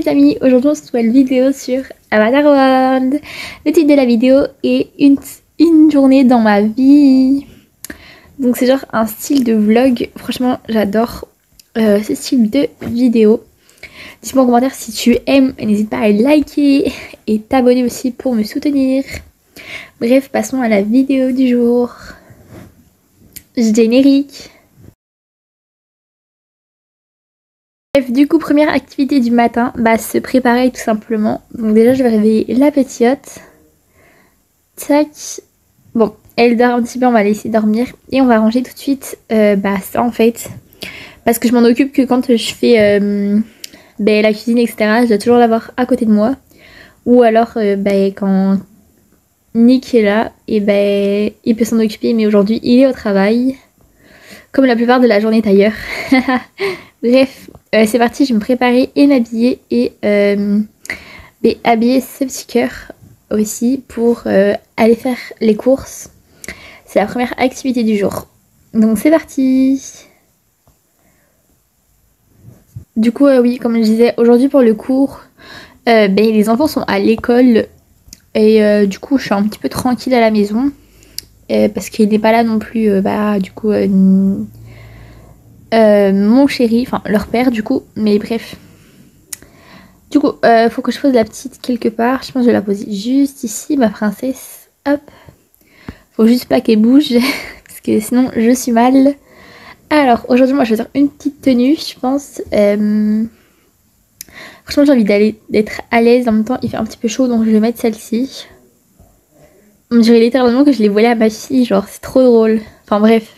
les amis, aujourd'hui on se trouve une vidéo sur Avatar World. Le titre de la vidéo est une journée dans ma vie. Donc c'est genre un style de vlog, franchement j'adore ce style de vidéo. Dis-moi en commentaire si tu aimes, n'hésite pas à liker et t'abonner aussi pour me soutenir. Bref, passons à la vidéo du jour. Générique. Bref, du coup, première activité du matin, se préparer tout simplement. Donc déjà, je vais réveiller la petite. Tac. Bon, elle dort un petit peu, on va la laisser dormir. Et on va ranger tout de suite ça en fait. Parce que je m'en occupe que quand je fais la cuisine, etc. Je dois toujours l'avoir à côté de moi. Ou alors, quand Nick est là, et il peut s'en occuper. Mais aujourd'hui, il est au travail. Comme la plupart de la journée d'ailleurs. Bref, c'est parti, je vais me préparer et m'habiller et habiller ce petit cœur aussi pour aller faire les courses. C'est la première activité du jour. Donc c'est parti. Du coup, oui, comme je disais, aujourd'hui pour le cours, les enfants sont à l'école et du coup je suis un petit peu tranquille à la maison parce qu'il n'est pas là non plus, mon chéri, enfin leur père du coup, mais bref. Du coup, faut que je pose la petite quelque part. Je pense que je vais la poser juste ici, ma princesse. Hop. Faut juste pas qu'elle bouge, parce que sinon je suis mal. Alors, aujourd'hui, moi je vais faire une petite tenue, je pense. Franchement, j'ai envie d'être à l'aise. En même temps, il fait un petit peu chaud, donc je vais mettre celle-ci. On dirait littéralement que je l'ai volée à ma fille, genre c'est trop drôle. Enfin bref.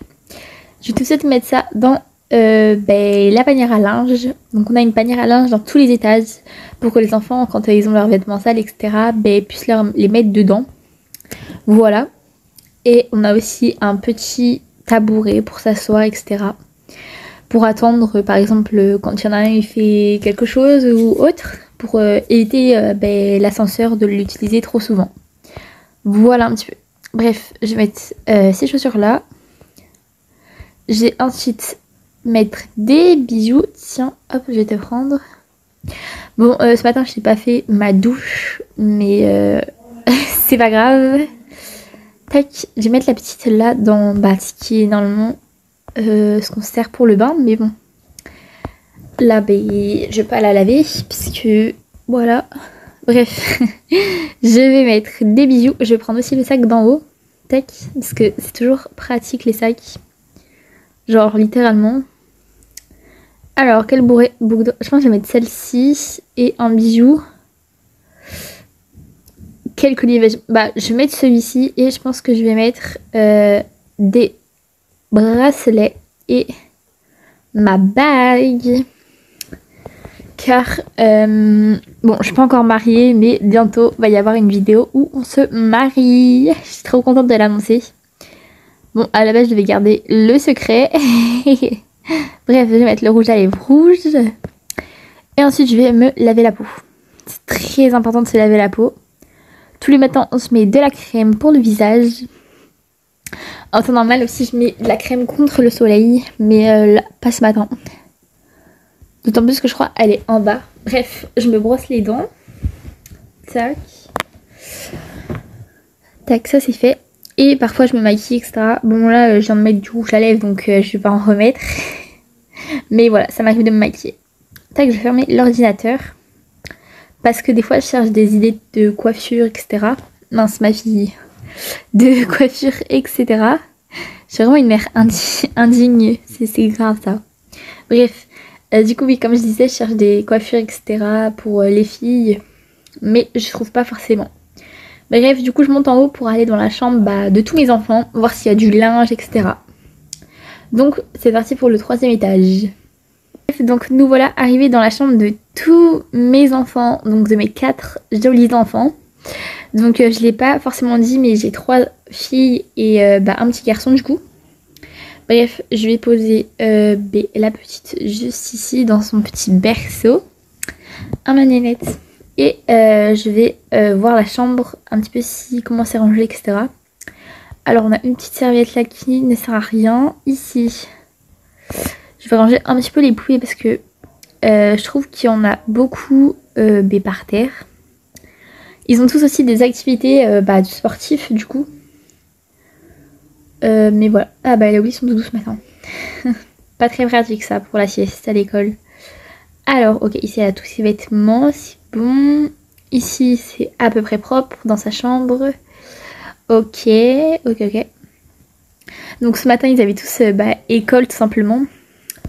Je vais tout de suite mettre ça dans la panière à linge. Donc on a une panière à linge dans tous les étages pour que les enfants, quand ils ont leurs vêtements sales, etc., puissent les mettre dedans. Voilà. Et on a aussi un petit tabouret pour s'asseoir, etc. Pour attendre, par exemple, quand il y en a un il fait quelque chose ou autre, pour éviter l'ascenseur de l'utiliser trop souvent. Voilà un petit peu. Bref, je vais mettre ces chaussures là. Je vais ensuite mettre des bijoux. Tiens, hop, je vais te prendre. Bon, ce matin, je n'ai pas fait ma douche, mais c'est pas grave. Tac, je vais mettre la petite là dans ce qui est normalement ce qu'on se sert pour le bain, mais bon. Là, je vais pas la laver, puisque voilà. Bref, je vais mettre des bijoux. Je vais prendre aussi le sac d'en haut. Tac, parce que c'est toujours pratique les sacs. Genre littéralement. Alors, quel boucle d'or. Je pense que je vais mettre celle-ci et un bijou. Quel collier je vais mettre celui-ci et je pense que je vais mettre des bracelets et ma bague. Car, bon, je suis pas encore mariée, mais bientôt va y avoir une vidéo où on se marie. Je suis trop contente de l'annoncer. Bon, à la base, je devais garder le secret. Bref, je vais mettre le rouge à lèvres rouge. Et ensuite, je vais me laver la peau. C'est très important de se laver la peau. Tous les matins, on se met de la crème pour le visage. En temps normal aussi, je mets de la crème contre le soleil. Mais là, pas ce matin. D'autant plus que je crois qu'elle est en bas. Bref, je me brosse les dents. Tac. Tac, ça c'est fait. Et parfois je me maquille, etc. Bon là, je viens de mettre du rouge à lèvres, donc je vais pas en remettre. Mais voilà, ça m'arrive de me maquiller. Tac, je vais fermer l'ordinateur. Parce que des fois, je cherche des idées de coiffure, etc. Mince, ma fille. De coiffure, etc. Je suis vraiment une mère indigne. C'est grave ça. Bref. Du coup, oui, comme je disais, je cherche des coiffures, etc. pour les filles. Mais je trouve pas forcément. Bref, du coup, je monte en haut pour aller dans la chambre de tous mes enfants. Voir s'il y a du linge, etc. Donc, c'est parti pour le 3e étage. Bref, donc, nous voilà arrivés dans la chambre de tous mes enfants. Donc, de mes 4 jolis enfants. Donc, je l'ai pas forcément dit, mais j'ai 3 filles et un petit garçon, du coup. Bref, je vais poser la petite juste ici dans son petit berceau. Un manette. Et je vais voir la chambre un petit peu comment c'est rangé, etc. Alors on a une petite serviette là qui ne sert à rien. Ici, je vais ranger un petit peu les poupées parce que je trouve qu'il y en a beaucoup par terre. Ils ont tous aussi des activités du sportif du coup. Mais voilà. Ah bah elle a oublié son doudou ce matin. Pas très pratique ça pour la sieste à l'école. Alors ok, ici elle a tous ses vêtements, c'est bon. Ici c'est à peu près propre dans sa chambre. Ok. Donc ce matin ils avaient tous école tout simplement.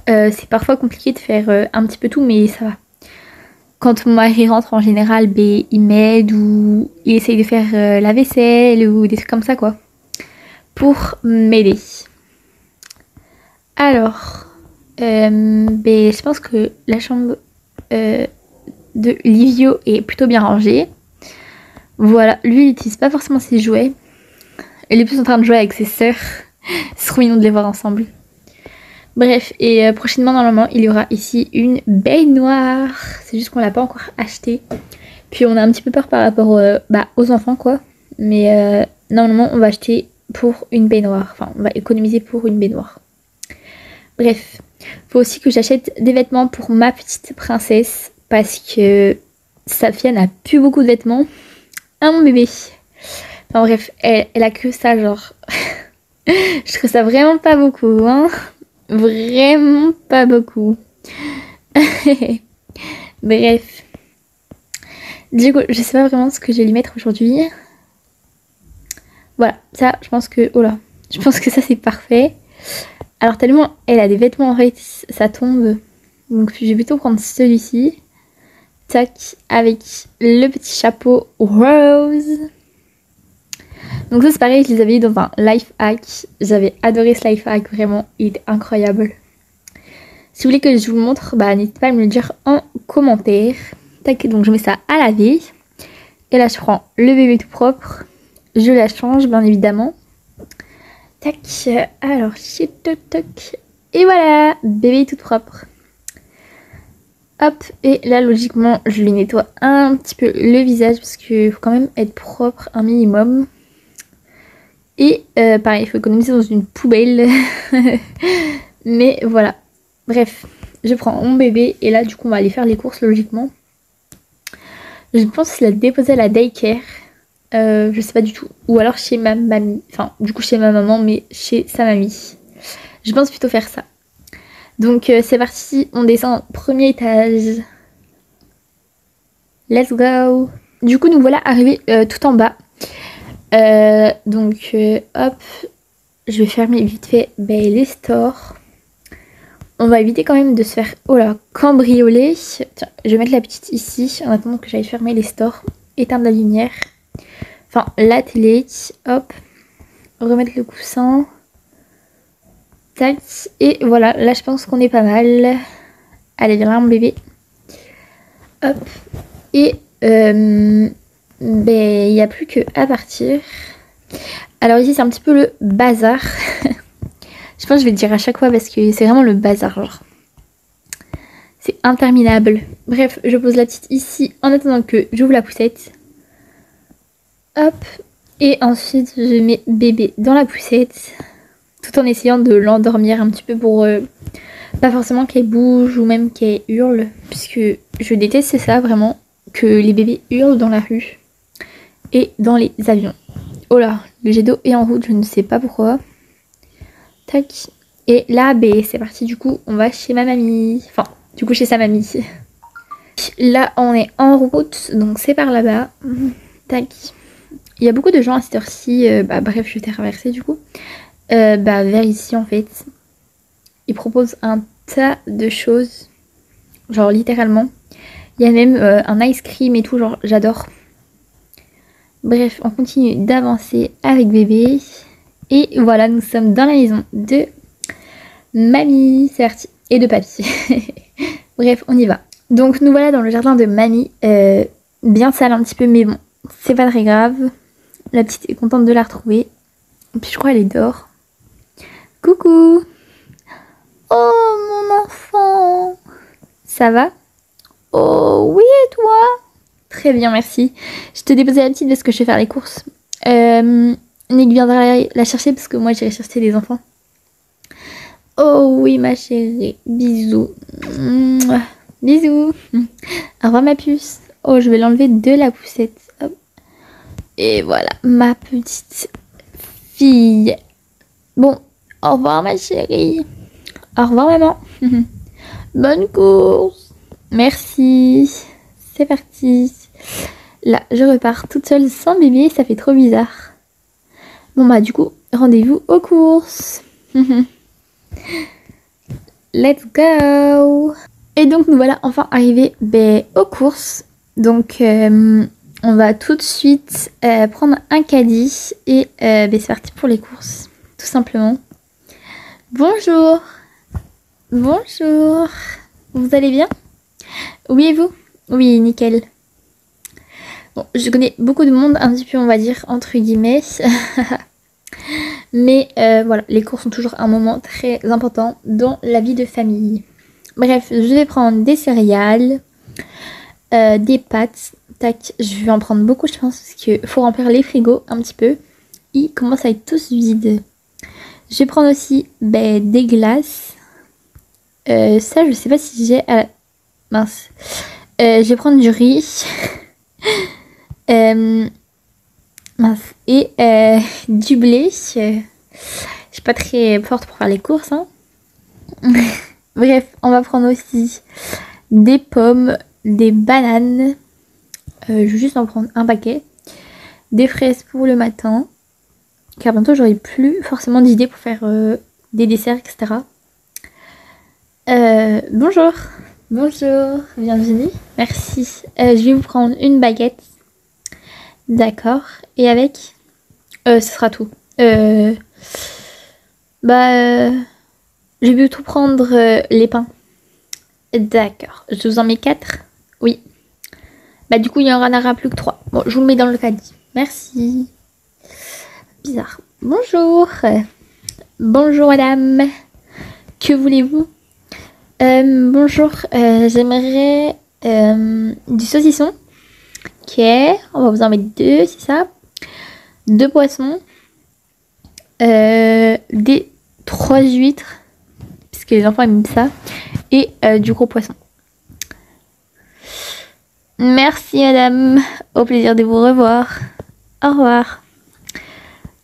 C'est parfois compliqué de faire un petit peu tout mais ça va. Quand mon mari rentre en général, il m'aide ou il essaye de faire la vaisselle ou des trucs comme ça quoi. Pour m'aider. Alors, je pense que la chambre de Livio est plutôt bien rangée. Voilà, lui il n'utilise pas forcément ses jouets. Il est plus en train de jouer avec ses sœurs. C'est trop mignon de les voir ensemble. Bref, et prochainement normalement il y aura ici une baignoire. C'est juste qu'on l'a pas encore achetée. Puis on a un petit peu peur par rapport aux enfants quoi. Mais normalement on va acheter pour une baignoire. Enfin on va économiser pour une baignoire. Bref, faut aussi que j'achète des vêtements pour ma petite princesse. Parce que Safia n'a plus beaucoup de vêtements. Ah mon bébé. Enfin bref, elle a que ça genre. Je trouve ça vraiment pas beaucoup hein. Vraiment pas beaucoup. Bref. Du coup, je sais pas vraiment ce que je vais lui mettre aujourd'hui. Voilà, ça, je pense que... Oh là, je pense que ça, c'est parfait. Alors, tellement elle a des vêtements, en fait, ça tombe. Donc, je vais plutôt prendre celui-ci. Tac, avec le petit chapeau rose. Donc ça c'est pareil, je les avais eu dans un life hack. J'avais adoré ce life hack, vraiment, il est incroyable. Si vous voulez que je vous le montre, n'hésitez pas à me le dire en commentaire. Tac, donc je mets ça à laver. Et là je prends le bébé tout propre. Je la change bien évidemment. Tac, alors toc. Et voilà, bébé tout propre. Hop, et là logiquement je lui nettoie un petit peu le visage parce qu'il faut quand même être propre un minimum. Et pareil, il faut économiser dans une poubelle. Mais voilà. Bref, je prends mon bébé et là du coup on va aller faire les courses logiquement. Je pense qu'il a déposé à la daycare. Je sais pas du tout. Ou alors chez ma mamie. Enfin, du coup chez ma maman, mais chez sa mamie. Je pense plutôt faire ça. Donc c'est parti, on descend au premier étage. Let's go. Du coup nous voilà arrivés tout en bas. Hop, je vais fermer vite fait les stores. On va éviter quand même de se faire cambrioler. Tiens, je vais mettre la petite ici en attendant que j'aille fermer les stores. Éteindre la lumière. Enfin, la télé. Hop. Remettre le coussin. Tac. Et voilà, là je pense qu'on est pas mal. Allez, viens là mon bébé. Hop. Et il n'y a plus qu'à partir. Alors ici c'est un petit peu le bazar. Je pense que je vais le dire à chaque fois parce que c'est vraiment le bazar genre. C'est interminable. Bref, je pose la petite ici en attendant que j'ouvre la poussette. Hop. Et ensuite je mets bébé dans la poussette. Tout en essayant de l'endormir un petit peu pour pas forcément qu'elle bouge ou même qu'elle hurle. Puisque je déteste ça vraiment. Que les bébés hurlent dans la rue. Et dans les avions. Oh là, le jet d'eau est en route, je ne sais pas pourquoi. Tac. Et là, c'est parti, du coup, on va chez ma mamie. Enfin, du coup, chez sa mamie. Là, on est en route, donc c'est par là-bas. Tac. Il y a beaucoup de gens à cette heure-ci. Bref, je vais traverser, du coup. Vers ici, en fait. Ils proposent un tas de choses. Genre, littéralement. Il y a même un ice cream et tout, genre, j'adore. Bref, on continue d'avancer avec bébé. Et voilà, nous sommes dans la maison de mamie, c'est parti, et de papy. Bref, on y va. Donc nous voilà dans le jardin de mamie. Bien sale un petit peu, mais bon, c'est pas très grave. La petite est contente de la retrouver. Et puis je crois qu'elle est dehors. Coucou. Oh mon enfant. Ça va? Oh oui, et toi? Très bien, merci. Je te déposais la petite parce que je vais faire les courses. Nick viendra la chercher parce que moi j'irai chercher les enfants. Oh oui ma chérie, bisous. Bisous. Au revoir ma puce. Oh, je vais l'enlever de la poussette. Hop. Et voilà, ma petite fille. Bon, au revoir ma chérie. Au revoir maman. Bonne course. Merci. C'est parti. Là, je repars toute seule sans bébé, ça fait trop bizarre. Bon bah du coup, rendez-vous aux courses. Let's go. Et donc nous voilà enfin arrivés aux courses. Donc on va tout de suite prendre un caddie et c'est parti pour les courses. Tout simplement. Bonjour. Bonjour. Vous allez bien? Oui et vous? Oui, nickel. Bon, je connais beaucoup de monde, un petit peu on va dire entre guillemets. Mais voilà, les courses sont toujours un moment très important dans la vie de famille. Bref, je vais prendre des céréales, des pâtes. Tac, je vais en prendre beaucoup je pense parce qu'il faut remplir les frigos un petit peu. Ils commencent à être tous vides. Je vais prendre aussi des glaces. Ça je sais pas si j'ai... mince. Je vais prendre du riz. Mince. Et du blé. Je suis pas très forte pour faire les courses. Hein. Bref, on va prendre aussi des pommes, des bananes. Je vais juste en prendre un paquet. Des fraises pour le matin. Car bientôt j'aurai plus forcément d'idées pour faire des desserts, etc. Bonjour. Bonjour. Bienvenue. Merci. Je vais vous prendre une baguette. D'accord. Et avec ce sera tout. Je vais plutôt prendre les pains. D'accord. Je vous en mets 4. Oui. Du coup, il n'y en aura plus que 3. Bon, je vous le mets dans le caddie. Merci. Bizarre. Bonjour. Bonjour, madame. Que voulez-vous? Bonjour. J'aimerais du saucisson. Ok. On va vous en mettre 2, c'est ça. 2 poissons. Des 3 huîtres. Parce que les enfants aiment ça. Et du gros poisson. Merci madame, au plaisir de vous revoir. Au revoir.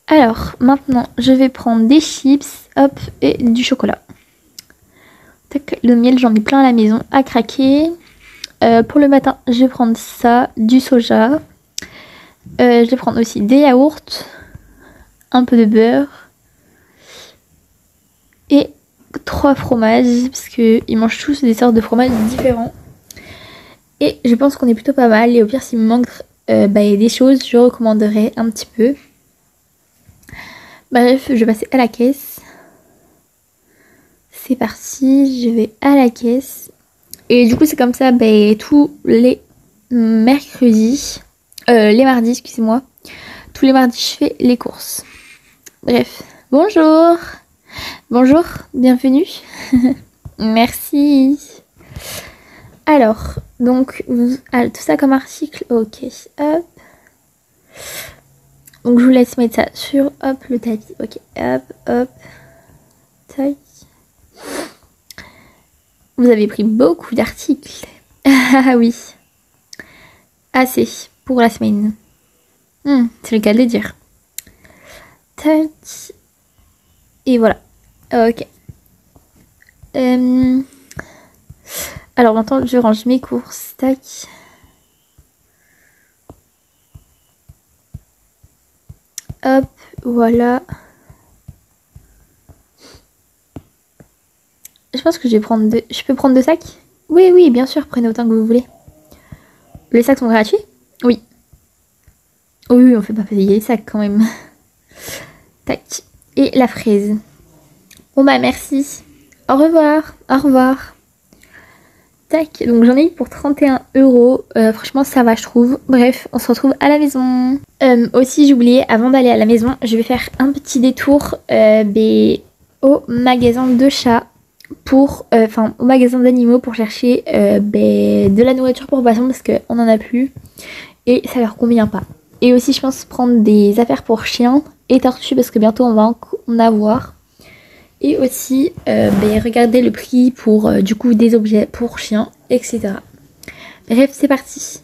Alors maintenant je vais prendre des chips, hop, et du chocolat. Tac, le miel j'en ai plein à la maison à craquer. Pour le matin je vais prendre ça, du soja. Je vais prendre aussi des yaourts, un peu de beurre. Et 3 fromages, parce qu'ils mangent tous des sortes de fromages différents. Et je pense qu'on est plutôt pas mal. Et au pire, s'il me manque des choses, je recommanderais un petit peu. Bref, je vais passer à la caisse. C'est parti, je vais à la caisse. Et du coup, c'est comme ça tous les mercredis. Les mardis, excusez-moi. Tous les mardis, je fais les courses. Bref, bonjour. Bonjour, bienvenue. Merci. Alors, donc, tout ça comme article, ok, hop. Donc, je vous laisse mettre ça sur, hop, le tapis, ok, hop, hop, tac. Vous avez pris beaucoup d'articles. Ah oui, assez pour la semaine. C'est le cas de le dire. Tac. Et voilà, ok. Alors maintenant je range mes courses, tac. Hop, voilà. Je pense que je vais prendre deux. Je peux prendre 2 sacs? Oui, oui, bien sûr, prenez autant que vous voulez. Les sacs sont gratuits? Oui. Oui, on fait pas payer les sacs quand même. Tac. Et la fraise. Bon merci. Au revoir. Au revoir. Tac, donc j'en ai eu pour 31 €. Franchement, ça va, je trouve. Bref, on se retrouve à la maison. Aussi, j'ai oublié, avant d'aller à la maison, je vais faire un petit détour au magasin de chats. Au magasin d'animaux pour chercher de la nourriture pour poissons parce qu'on n'en a plus. Et ça leur convient pas. Et aussi, je pense prendre des affaires pour chiens et tortues parce que bientôt on va en avoir. Et aussi regarder le prix pour du coup des objets pour chiens, etc. Bref, c'est parti.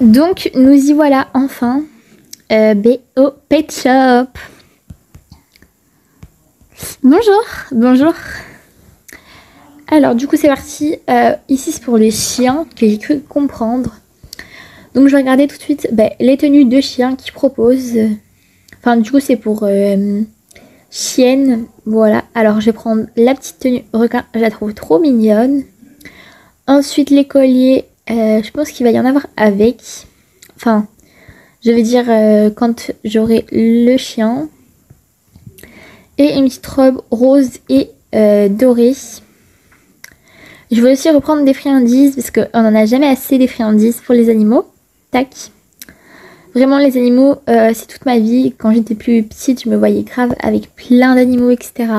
Donc nous y voilà enfin au Pet Shop. Bonjour, bonjour. Alors du coup c'est parti. Ici c'est pour les chiens que j'ai cru comprendre. Donc je vais regarder tout de suite les tenues de chiens qu'ils proposent. Enfin du coup c'est pour chienne. Voilà. Alors je vais prendre la petite tenue requin. Je la trouve trop mignonne. Ensuite les colliers. Je pense qu'il va y en avoir avec. Enfin je vais dire quand j'aurai le chien. Et une petite robe rose et dorée. Je vais aussi reprendre des friandises parce qu'on n'en a jamais assez des friandises pour les animaux. Tac. Vraiment les animaux, c'est toute ma vie. Quand j'étais plus petite, je me voyais grave avec plein d'animaux, etc.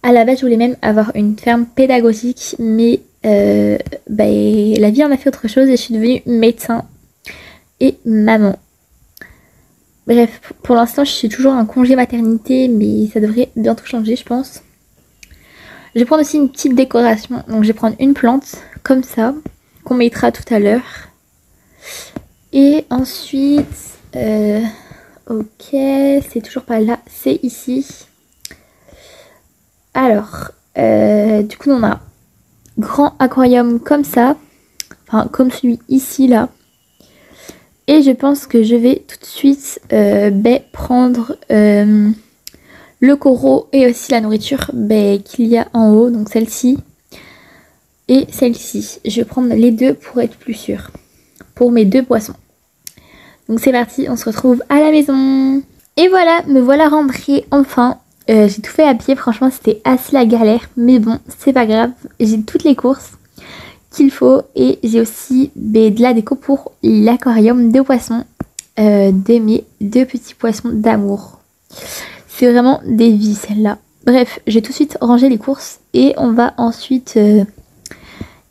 À la base, je voulais même avoir une ferme pédagogique. Mais la vie en a fait autre chose et je suis devenue médecin et maman. Bref, pour l'instant, je suis toujours en congé maternité, mais ça devrait bientôt changer, je pense. Je vais prendre aussi une petite décoration. Donc, je vais prendre une plante, comme ça, qu'on mettra tout à l'heure. Et ensuite, ok, c'est toujours pas là, c'est ici. Alors, du coup, on a un grand aquarium comme ça. Enfin, comme celui ici, là. Et je pense que je vais tout de suite prendre le coraux et aussi la nourriture qu'il y a en haut. Donc celle-ci et celle-ci. Je vais prendre les deux pour être plus sûre. Pour mes deux poissons. Donc c'est parti, on se retrouve à la maison. Et voilà, me voilà rentrée enfin. J'ai tout fait à pied, franchement c'était assez la galère. Mais bon, c'est pas grave, j'ai toutes les courses qu'il faut et j'ai aussi de la déco pour l'aquarium de poissons de mes deux petits poissons d'amour. C'est vraiment des vies celle-là. Bref, j'ai tout de suite rangé les courses et on va ensuite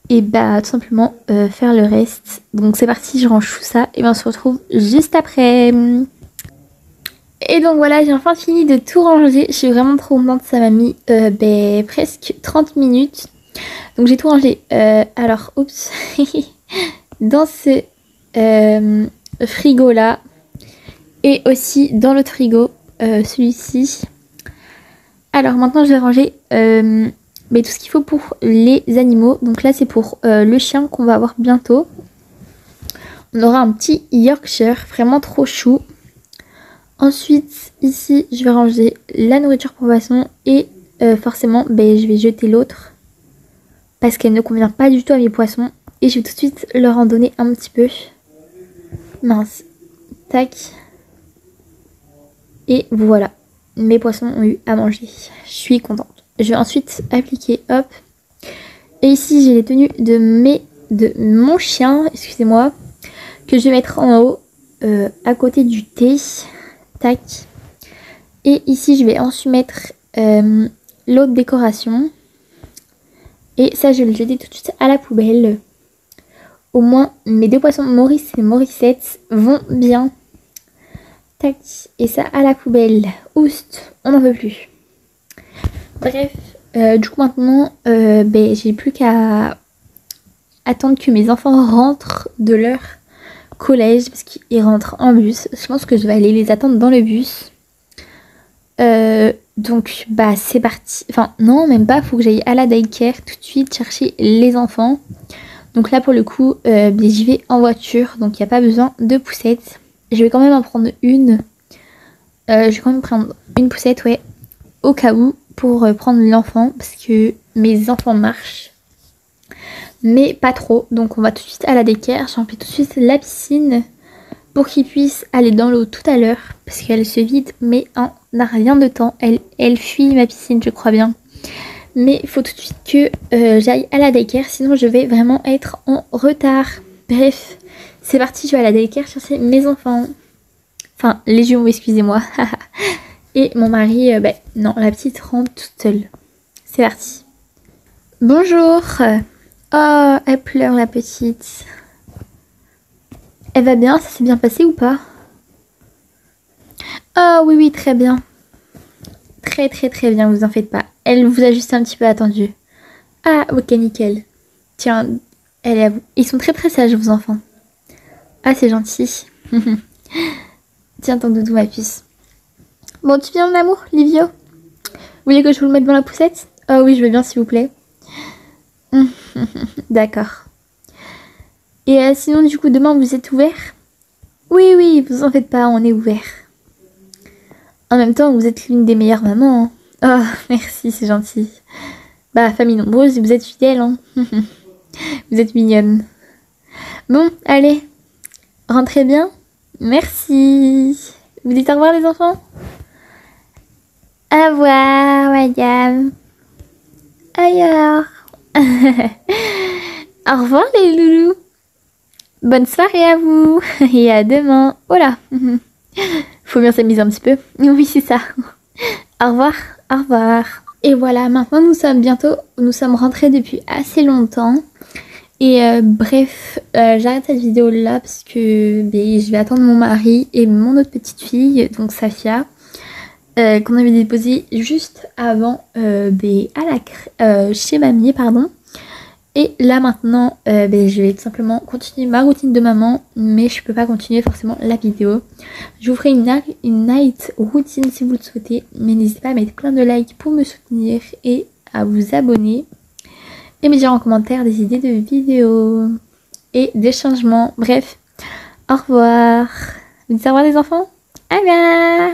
tout simplement faire le reste. Donc c'est parti, je range tout ça et on se retrouve juste après. Et donc voilà, j'ai enfin fini de tout ranger. Je suis vraiment trop contente, ça m'a mis presque 30 minutes. Donc j'ai tout rangé. Alors, oups. Dans ce frigo là. Et aussi dans l'autre frigo. Celui-ci. Alors maintenant je vais ranger tout ce qu'il faut pour les animaux. Donc là c'est pour le chien qu'on va avoir bientôt. On aura un petit Yorkshire. Vraiment trop chou. Ensuite ici je vais ranger la nourriture pour poisson. Et forcément je vais jeter l'autre. Parce qu'elle ne convient pas du tout à mes poissons. Et je vais tout de suite leur en donner un petit peu. Mince. Tac. Et voilà. Mes poissons ont eu à manger. Je suis contente. Je vais ensuite appliquer. Hop. Et ici j'ai les tenues de mon chien. Excusez-moi. Que je vais mettre en haut. À côté du thé. Tac. Et ici je vais ensuite mettre l'autre décoration. Et ça, je vais le jeter tout de suite à la poubelle. Au moins, mes deux poissons Maurice et Morissette vont bien. Tac. Et ça à la poubelle. Oust, on n'en veut plus. Bref, du coup maintenant, j'ai plus qu'à attendre que mes enfants rentrent de leur collège. Parce qu'ils rentrent en bus. Je pense que je vais aller les attendre dans le bus. Donc c'est parti. Enfin non, même pas, faut que j'aille à la daycare tout de suite chercher les enfants. Donc là pour le coup j'y vais en voiture. Donc il n'y a pas besoin de poussette. Je vais quand même en prendre une. Je vais quand même prendre une poussette, ouais. Au cas où, pour prendre l'enfant. Parce que mes enfants marchent. Mais pas trop. Donc on va tout de suite à la daycare. Je remplis tout de suite la piscine. Pour qu'ils puissent aller dans l'eau tout à l'heure. Parce qu'elle se vide mais en n'a rien de temps. Elle fuit ma piscine, je crois bien. Mais il faut tout de suite que j'aille à la daycare. Sinon je vais vraiment être en retard. Bref, c'est parti, je vais à la daycare chercher mes enfants. Enfin, les jumeaux, excusez-moi. Et mon mari, non, la petite rentre toute seule. C'est parti. Bonjour. Oh, elle pleure la petite. Elle va bien, ça s'est bien passé ou pas? Oh oui, oui, très bien. très très très bien, vous en faites pas. Elle vous a juste un petit peu attendu. Ah, ok, nickel. Tiens, elle est à vous. Ils sont très très sages, vos enfants. Ah, c'est gentil. Tiens, ton doudou, ma puce. Bon, tu viens, mon amour, Livio? Vous voulez que je vous le mette dans la poussette? Oh oui, je veux bien, s'il vous plaît. D'accord. Et sinon, du coup, demain, vous êtes ouvert? Oui, oui, vous en faites pas, on est ouvert. En même temps, vous êtes l'une des meilleures mamans. Hein. Oh, merci, c'est gentil. Bah, famille nombreuse, vous êtes fidèles. Hein. Vous êtes mignonne. Bon, allez. Rentrez bien. Merci. Vous dites au revoir, les enfants? Au revoir, madame. Ailleurs. Au revoir, les loulous. Bonne soirée à vous. Et à demain. Oh là. Faut bien s'amuser un petit peu. Oui, c'est ça. Au revoir. Au revoir. Et voilà, maintenant nous sommes rentrés depuis assez longtemps. Et bref, j'arrête cette vidéo là parce que je vais attendre mon mari et mon autre petite fille, donc Safia, qu'on avait déposée juste avant chez mamie, pardon. Et là maintenant, je vais tout simplement continuer ma routine de maman, mais je peux pas continuer forcément la vidéo. Je vous ferai une night routine si vous le souhaitez, mais n'hésitez pas à mettre plein de likes pour me soutenir et à vous abonner. Et me dire en commentaire des idées de vidéos et des changements. Bref, au revoir. Vous dites au revoir les enfants? Au revoir.